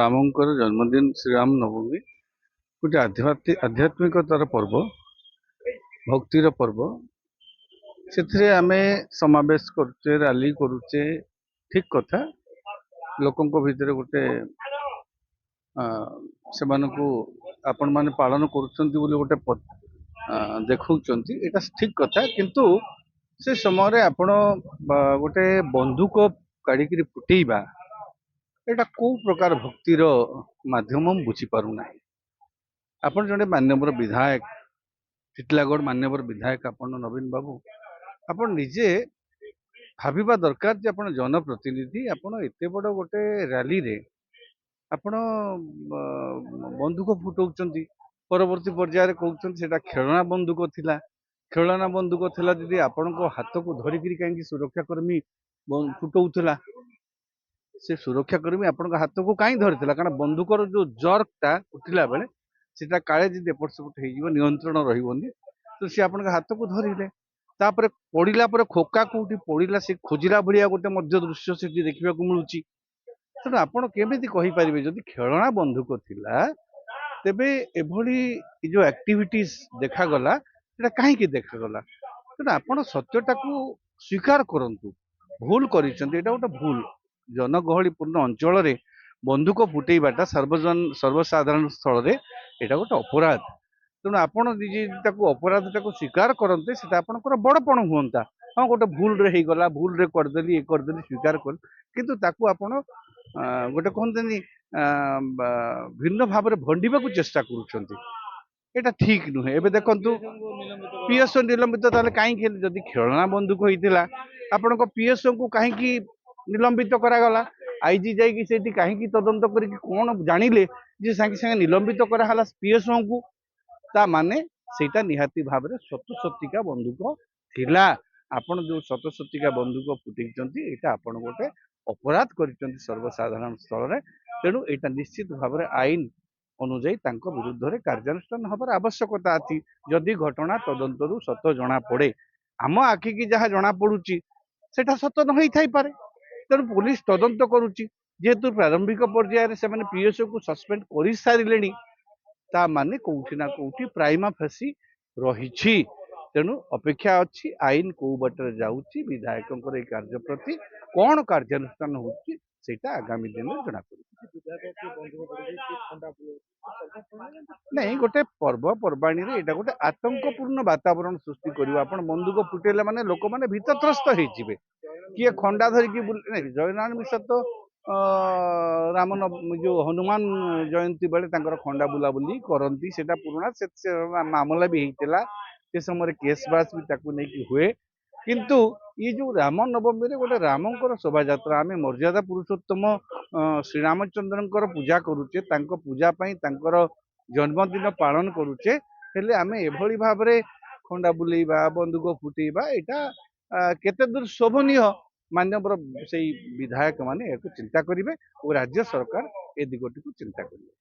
ରାମଙ୍କର ଜନ୍ମଦିନ ଶ୍ରୀରାମ ନବମୀ ଗୋଟେ ଆଧ୍ୟାତ୍ମିକତାର ପର୍ବ, ଭକ୍ତିର ପର୍ବ। ସେଥିରେ ଆମେ ସମାବେଶ କରୁଛେ, ରାଲି କରୁଛେ, ଠିକ କଥା। ଲୋକଙ୍କ ଭିତରେ ଗୋଟେ ସେମାନଙ୍କୁ ଆପଣମାନେ ପାଳନ କରୁଛନ୍ତି ବୋଲି ଗୋଟେ ଦେଖାଉଛନ୍ତି, ଏଇଟା ଠିକ କଥା। କିନ୍ତୁ ସେ ସମୟରେ ଆପଣ ଗୋଟେ ବନ୍ଧୁକ କାଢିକିରି ଫୁଟେଇବା, ଏଇଟା କୋଉ ପ୍ରକାର ଭକ୍ତିର ମାଧ୍ୟମ ମୁଁ ବୁଝିପାରୁନାହିଁ। ଆପଣ ଜଣେ ମାନ୍ୟବର ବିଧାୟକ, ଟିଟିଲାଗଡ଼ ମାନ୍ୟବର ବିଧାୟକ ଆପଣ ନବୀନ ବାବୁ, ଆପଣ ନିଜେ ଭାବିବା ଦରକାର ଯେ ଆପଣ ଜନପ୍ରତିନିଧି, ଆପଣ ଏତେ ବଡ ଗୋଟେ ରାଲିରେ ଆପଣ ବନ୍ଧୁକ ଫୁଟଉଛନ୍ତି। ପରବର୍ତ୍ତୀ ପର୍ଯ୍ୟାୟରେ କହୁଛନ୍ତି ସେଟା ଖେଳନା ବନ୍ଧୁକ ଥିଲା। ଖେଳନା ବନ୍ଧୁକ ଥିଲା ଯଦି ଆପଣଙ୍କ ହାତକୁ ଧରିକିରି କାହିଁକି ସୁରକ୍ଷା କର୍ମୀ ଫୁଟଉଥିଲା? ସେ ସୁରକ୍ଷା କର୍ମୀ ଆପଣଙ୍କ ହାତକୁ କାହିଁ ଧରିଥିଲା? କାରଣ ବନ୍ଧୁକର ଯୋଉ ଜର୍କଟା ଉଠିଲା ବେଳେ ସେଟା କାଳେ ଯଦି ଏପଟ ସେପଟ ହେଇଯିବ, ନିୟନ୍ତ୍ରଣ ରହିବନି, ତ ସେ ଆପଣଙ୍କ ହାତକୁ ଧରିଲେ। ତାପରେ ପଡିଲା ପରେ ଖୋକା କୋଉଠି ପଡିଲା ସେ ଖୋଜିଲା ଭଳିଆ ଗୋଟେ ମଧ୍ୟ ଦୃଶ୍ୟ ସେଠି ଦେଖିବାକୁ ମିଳୁଛି। ତେଣୁ ଆପଣ କେମିତି କହିପାରିବେ ଯଦି ଖେଳଣା ବନ୍ଧୁକ ଥିଲା, ତେବେ ଏଭଳି ଯୋଉ ଆକ୍ଟିଭିଟିସ୍ ଦେଖାଗଲା ସେଟା କାହିଁକି ଦେଖାଗଲା? ତେଣୁ ଆପଣ ସତ୍ୟଟାକୁ ସ୍ୱୀକାର କରନ୍ତୁ, ଭୁଲ କରିଛନ୍ତି, ଏଇଟା ଗୋଟେ ଭୁଲ। ଜନଗହଳିପୂର୍ଣ୍ଣ ଅଞ୍ଚଳରେ ବନ୍ଧୁକ ଫୁଟେଇବାଟା ସର୍ବସାଧାରଣ ସ୍ଥଳରେ ଏଇଟା ଗୋଟେ ଅପରାଧ। ତେଣୁ ଆପଣ ନିଜେ ତାକୁ ଅପରାଧଟାକୁ ସ୍ୱୀକାର କରନ୍ତେ, ସେଟା ଆପଣଙ୍କର ବଡପଣ ହୁଅନ୍ତା। ହଁ, ଗୋଟେ ଭୁଲରେ ହେଇଗଲା, ଭୁଲରେ କରିଦେଲି, ଏ କରିଦେଲି, ସ୍ୱୀକାର କଲି, କିନ୍ତୁ ତାକୁ ଆପଣ ଗୋଟେ କହନ୍ତିନି ଭିନ୍ନ ଭାବରେ ଭଣ୍ଡିବାକୁ ଚେଷ୍ଟା କରୁଛନ୍ତି, ଏଇଟା ଠିକ ନୁହେଁ। ଏବେ ଦେଖନ୍ତୁ, ପିଏସ୍ଓ ନିଲମ୍ବିତ ତାହେଲେ କାହିଁକି ହେଲେ? ଯଦି ଖେଳନା ବନ୍ଧୁକ ହେଇଥିଲା, ଆପଣଙ୍କ ପିଏସ୍ଓଙ୍କୁ କାହିଁକି ନିଲମ୍ବିତ କରାଗଲା? ଆଇଜି ଯାଇକି ସେଠି କାହିଁକି ତଦନ୍ତ କରିକି କଣ ଜାଣିଲେ ଯେ ସାଙ୍ଗେ ସାଙ୍ଗେ ନିଲମ୍ବିତ କରାହେଲା ପିଏସ୍ଓଙ୍କୁ? ତା ମାନେ ସେଇଟା ନିହାତି ଭାବରେ ସତସତିକା ବନ୍ଧୁକ ଥିଲା। ଆପଣ ଯୋଉ ସତସତିକା ବନ୍ଧୁକ ଫୁଟେଇଛନ୍ତି, ଏଇଟା ଆପଣ ଗୋଟେ ଅପରାଧ କରିଛନ୍ତି ସର୍ବସାଧାରଣ ସ୍ଥଳରେ। ତେଣୁ ଏଇଟା ନିଶ୍ଚିତ ଭାବରେ ଆଇନ ଅନୁଯାୟୀ ତାଙ୍କ ବିରୁଦ୍ଧରେ କାର୍ଯ୍ୟାନୁଷ୍ଠାନ ହେବାର ଆବଶ୍ୟକତା ଅଛି। ଯଦି ଘଟଣା ତଦନ୍ତରୁ ସତ ଜଣା ପଡେ, ଆମ ଆଖିକି ଯାହା ଜଣା ପଡୁଛି ସେଟା ସତ ନ ହେଇଥାଇପାରେ। ତେଣୁ ପୋଲିସ ତଦନ୍ତ କରୁଛି, ଯେହେତୁ ପ୍ରାରମ୍ଭିକ ପର୍ଯ୍ୟାୟରେ ସେମାନେ ପିଏସ୍ଓ କୁ ସସ୍ପେଣ୍ଡ କରିସାରିଲେଣି, ତା ମାନେ କୋଉଠି ନା କୋଉଠି ପ୍ରାଇମା ଫେସି ରହିଛି। ତେଣୁ ଅପେକ୍ଷା ଅଛି ଆଇନ କୋଉ ବାଟରେ ଯାଉଛି, ବିଧାୟକଙ୍କର ଏଇ କାର୍ଯ୍ୟ ପ୍ରତି କଣ କାର୍ଯ୍ୟାନୁଷ୍ଠାନ ହଉଛି, ସେଇଟା ଆଗାମୀ ଦିନରେ ଜଣାପଡିବ। ନାଇଁ, ଗୋଟେ ପର୍ବପର୍ବାଣୀରେ ଏଇଟା ଗୋଟେ ଆତଙ୍କପୂର୍ଣ୍ଣ ବାତାବରଣ ସୃଷ୍ଟି କରିବ। ଆପଣ ବନ୍ଧୁକ ଫୁଟେଇଲେ ମାନେ ଲୋକମାନେ ଭୀତତ୍ରସ୍ତ ହେଇଯିବେ। କିଏ ଖଣ୍ଡା ଧରିକି ଜୟନାରାୟଣ ମିଶ୍ର ତ ଯୋଉ ହନୁମାନ ଜୟନ୍ତୀ ବେଳେ ତାଙ୍କର ଖଣ୍ଡା ବୁଲାବୁଲି କରନ୍ତି, ସେଟା ପୁରୁଣା, ସେ ମାମଲା ବି ହେଇଥିଲା, ସେ ସମୟରେ କେସ୍ ବାସ୍ ବି ତାକୁ ନେଇକି ହୁଏ। କିନ୍ତୁ ଏଇ ଯୋଉ ରାମ ନବମୀରେ ଗୋଟେ ରାମଙ୍କର ଶୋଭାଯାତ୍ରା, ଆମେ ମର୍ଯ୍ୟାଦା ପୁରୁଷୋତ୍ତମ ଶ୍ରୀରାମଚନ୍ଦ୍ରଙ୍କର ପୂଜା କରୁଛେ, ତାଙ୍କ ପୂଜା ପାଇଁ ତାଙ୍କର ଜନ୍ମଦିନ ପାଳନ କରୁଛେ, ହେଲେ ଆମେ ଏଭଳି ଭାବରେ ଖଣ୍ଡା ବୁଲେଇବା, ବନ୍ଧୁକ ଫୁଟେଇବା, ଏଇଟା କେତେ ଦୂର ଶୋଭନୀୟ? ମାନ୍ୟବର ସେଇ ବିଧାୟକ ମାନେ ଏହାକୁ ଚିନ୍ତା କରିବେ ଓ ରାଜ୍ୟ ସରକାର ଏ ଦିଗଟିକୁ ଚିନ୍ତା କରିବେ।